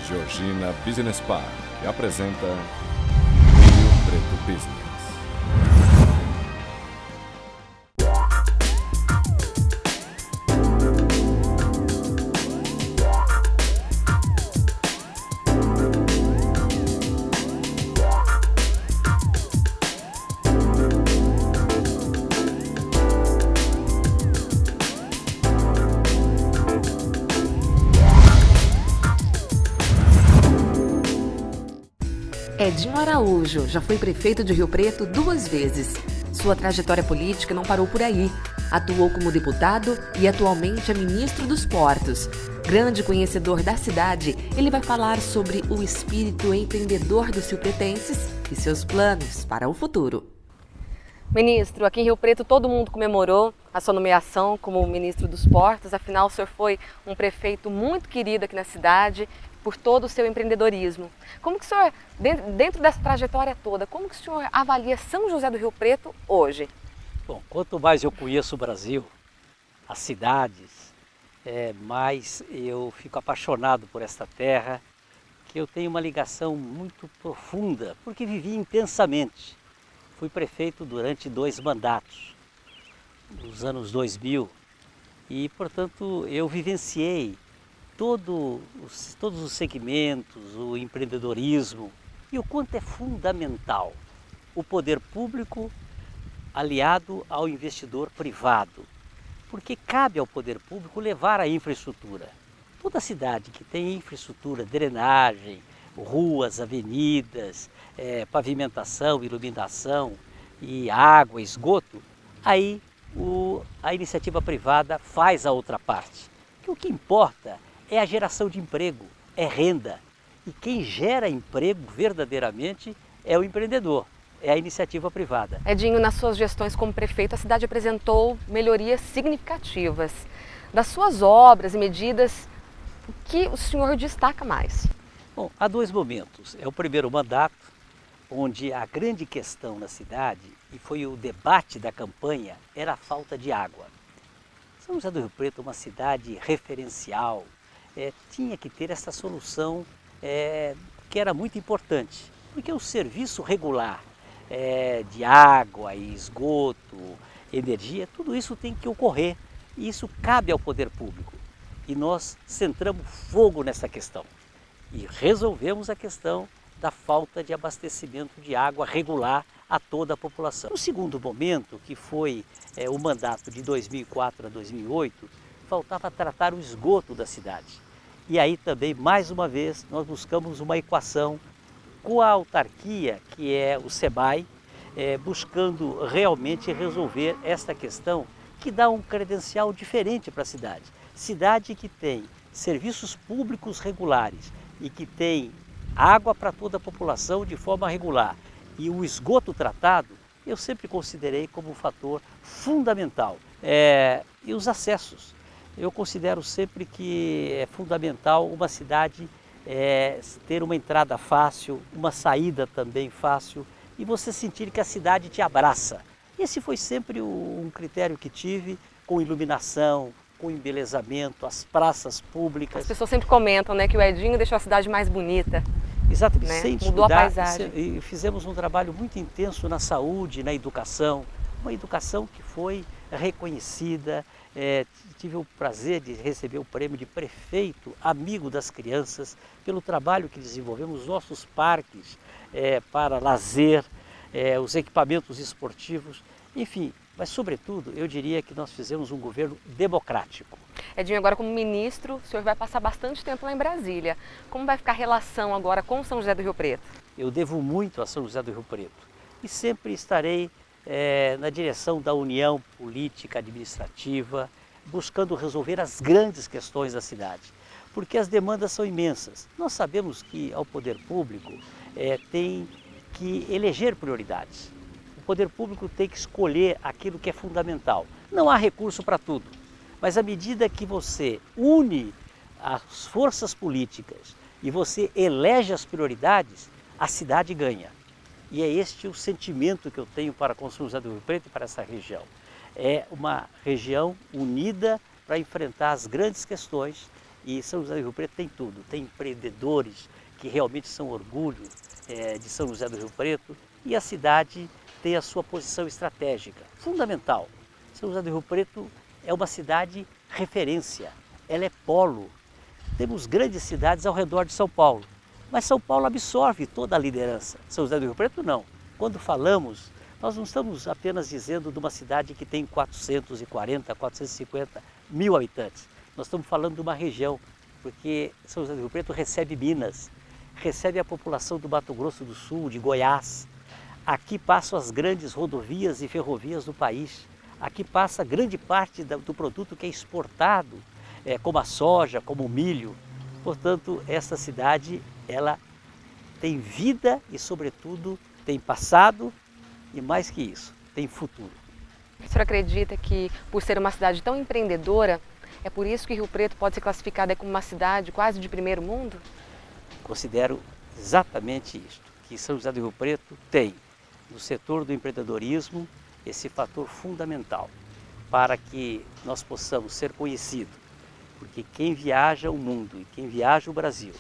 Georgina Business Park apresenta Rio Preto Business. Edinho Araújo já foi prefeito de Rio Preto 2 vezes. Sua trajetória política não parou por aí. Atuou como deputado e atualmente é ministro dos Portos. Grande conhecedor da cidade, ele vai falar sobre o espírito empreendedor dos riopretenses e seus planos para o futuro. Ministro, aqui em Rio Preto todo mundo comemorou a sua nomeação como ministro dos Portos. Afinal, o senhor foi um prefeito muito querido aqui na cidade por todo o seu empreendedorismo. Como que o senhor, dentro dessa trajetória toda, como que o senhor avalia São José do Rio Preto hoje? Bom, quanto mais eu conheço o Brasil, as cidades, mais eu fico apaixonado por esta terra, que eu tenho uma ligação muito profunda, porque vivi intensamente. Fui prefeito durante 2 mandatos, nos anos 2000, e, portanto, eu vivenciei todos os segmentos, o empreendedorismo e o quanto é fundamental o poder público aliado ao investidor privado, porque cabe ao poder público levar a infraestrutura. Toda cidade que tem infraestrutura, drenagem, ruas, avenidas, pavimentação, iluminação e água, esgoto, aí a iniciativa privada faz a outra parte. Que o que importa é a geração de emprego, é renda. E quem gera emprego verdadeiramente é o empreendedor, é a iniciativa privada. Edinho, nas suas gestões como prefeito, a cidade apresentou melhorias significativas. Das suas obras e medidas, o que o senhor destaca mais? Bom, há 2 momentos. É o primeiro mandato, onde a grande questão na cidade, e foi o debate da campanha, era a falta de água. São José do Rio Preto é uma cidade referencial, tinha que ter essa solução que era muito importante, porque o serviço regular de água, esgoto, energia, tudo isso tem que ocorrer e isso cabe ao poder público. E nós centramos fogo nessa questão e resolvemos a questão da falta de abastecimento de água regular a toda a população. No segundo momento, que foi o mandato de 2004 a 2008, faltava tratar o esgoto da cidade. E aí também, mais uma vez, nós buscamos uma equação com a autarquia, que é o SEBAI, buscando realmente resolver esta questão que dá um credencial diferente para a cidade. Cidade que tem serviços públicos regulares e que tem água para toda a população de forma regular e o esgoto tratado, eu sempre considerei como um fator fundamental. E os acessos. Eu considero sempre que é fundamental uma cidade ter uma entrada fácil, uma saída também fácil e você sentir que a cidade te abraça. Esse foi sempre um critério que tive, com iluminação, com embelezamento, as praças públicas. As pessoas sempre comentam, né, que o Edinho deixou a cidade mais bonita. Exatamente, né? sem Mudou descuidar, a paisagem. E fizemos um trabalho muito intenso na saúde, na educação, uma educação que foi reconhecida. Tive o prazer de receber o prêmio de prefeito amigo das crianças pelo trabalho que desenvolvemos, nossos parques para lazer, os equipamentos esportivos, enfim. Mas, sobretudo, eu diria que nós fizemos um governo democrático. Edinho, agora como ministro, o senhor vai passar bastante tempo lá em Brasília. Como vai ficar a relação agora com São José do Rio Preto? Eu devo muito a São José do Rio Preto e sempre estarei na direção da união política, administrativa, buscando resolver as grandes questões da cidade, porque as demandas são imensas. Nós sabemos que ao poder público tem que eleger prioridades. O poder público tem que escolher aquilo que é fundamental. Não há recurso para tudo, mas à medida que você une as forças políticas e você elege as prioridades, a cidade ganha. E é este o sentimento que eu tenho para São José do Rio Preto e para essa região. É uma região unida para enfrentar as grandes questões E São José do Rio Preto tem tudo, tem empreendedores que realmente são orgulho de São José do Rio Preto, e a cidade tem a sua posição estratégica, fundamental. São José do Rio Preto é uma cidade referência, ela é polo. Temos grandes cidades ao redor de São Paulo, mas São Paulo absorve toda a liderança. São José do Rio Preto não. Quando falamos, nós não estamos apenas dizendo de uma cidade que tem 440, 450 mil habitantes. Nós estamos falando de uma região, porque São José do Rio Preto recebe Minas, recebe a população do Mato Grosso do Sul, de Goiás. Aqui passam as grandes rodovias e ferrovias do país. Aqui passa grande parte do produto que é exportado, como a soja, como o milho. Portanto, essa cidade, ela tem vida e, sobretudo, tem passado e, mais que isso, tem futuro. O senhor acredita que, por ser uma cidade tão empreendedora, é por isso que Rio Preto pode ser classificada como uma cidade quase de primeiro mundo? Considero exatamente isto, que São José do Rio Preto tem, no setor do empreendedorismo, esse fator fundamental para que nós possamos ser conhecidos. Porque quem viaja o mundo e quem viaja o Brasil,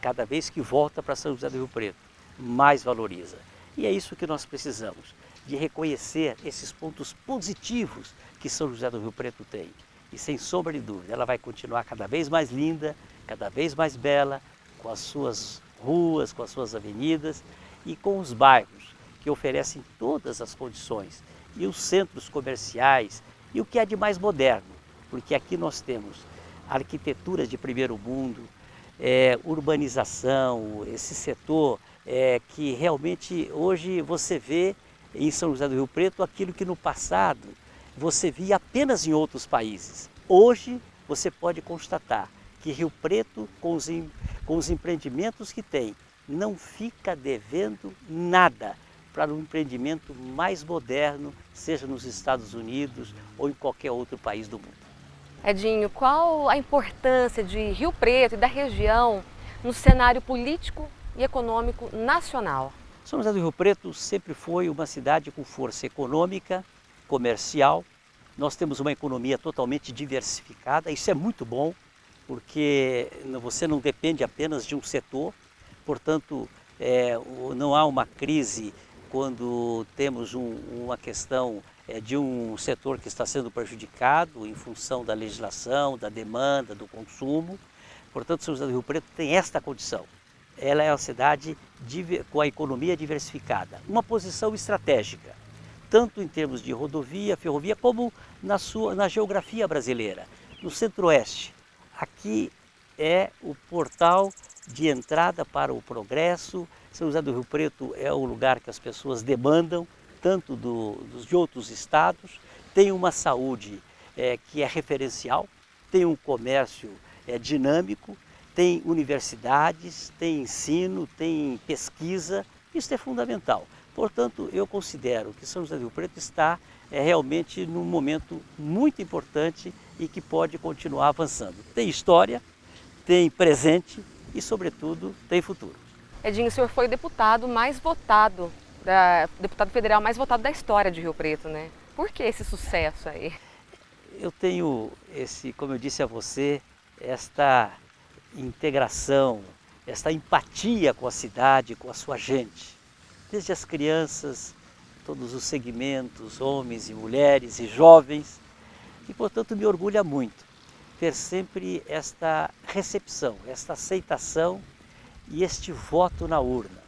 cada vez que volta para São José do Rio Preto, mais valoriza. E é isso que nós precisamos, de reconhecer esses pontos positivos que São José do Rio Preto tem. E sem sombra de dúvida, ela vai continuar cada vez mais linda, cada vez mais bela, com as suas ruas, com as suas avenidas e com os bairros que oferecem todas as condições, e os centros comerciais e o que há de mais moderno, porque aqui nós temos arquitetura de primeiro mundo, urbanização, esse setor que realmente hoje você vê em São José do Rio Preto aquilo que no passado você via apenas em outros países. Hoje você pode constatar que Rio Preto, com os empreendimentos que tem, não fica devendo nada para um empreendimento mais moderno, seja nos Estados Unidos ou em qualquer outro país do mundo. Edinho, qual a importância de Rio Preto e da região no cenário político e econômico nacional? São José do Rio Preto sempre foi uma cidade com força econômica, comercial. Nós temos uma economia totalmente diversificada, isso é muito bom, porque você não depende apenas de um setor, portanto, não há uma crise quando temos uma questão de um setor que está sendo prejudicado em função da legislação, da demanda, do consumo. Portanto, São José do Rio Preto tem esta condição. Ela é uma cidade com a economia diversificada, uma posição estratégica, tanto em termos de rodovia, ferrovia, como na geografia brasileira. No centro-oeste, aqui é o portal de entrada para o progresso. São José do Rio Preto é o lugar que as pessoas demandam, tanto de outros estados. Tem uma saúde que é referencial, tem um comércio dinâmico, tem universidades, tem ensino, tem pesquisa, isso é fundamental. Portanto, eu considero que São José do Rio Preto está realmente num momento muito importante e que pode continuar avançando. Tem história, tem presente e, sobretudo, tem futuro. Edinho, o senhor foi o deputado mais votado, deputado federal mais votado da história de Rio Preto, né? Por que esse sucesso aí? Eu tenho como eu disse a você, esta integração, esta empatia com a cidade, com a sua gente. Desde as crianças, todos os segmentos, homens e mulheres e jovens. E, portanto, me orgulha muito ter sempre esta recepção, esta aceitação e este voto na urna,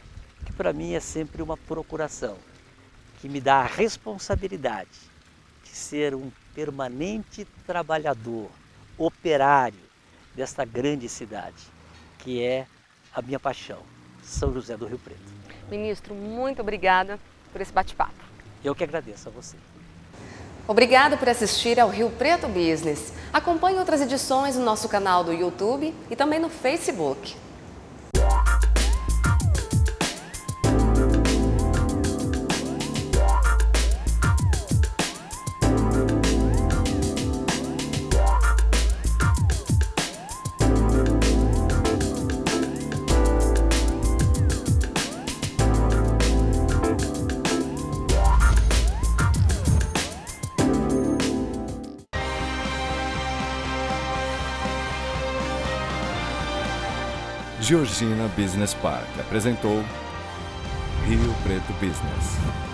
que para mim é sempre uma procuração, que me dá a responsabilidade de ser um permanente trabalhador, operário desta grande cidade, que é a minha paixão, São José do Rio Preto. Ministro, muito obrigada por esse bate-papo. Eu que agradeço a você. Obrigada por assistir ao Rio Preto Business. Acompanhe outras edições no nosso canal do YouTube e também no Facebook. Georgina Business Park apresentou Rio Preto Business.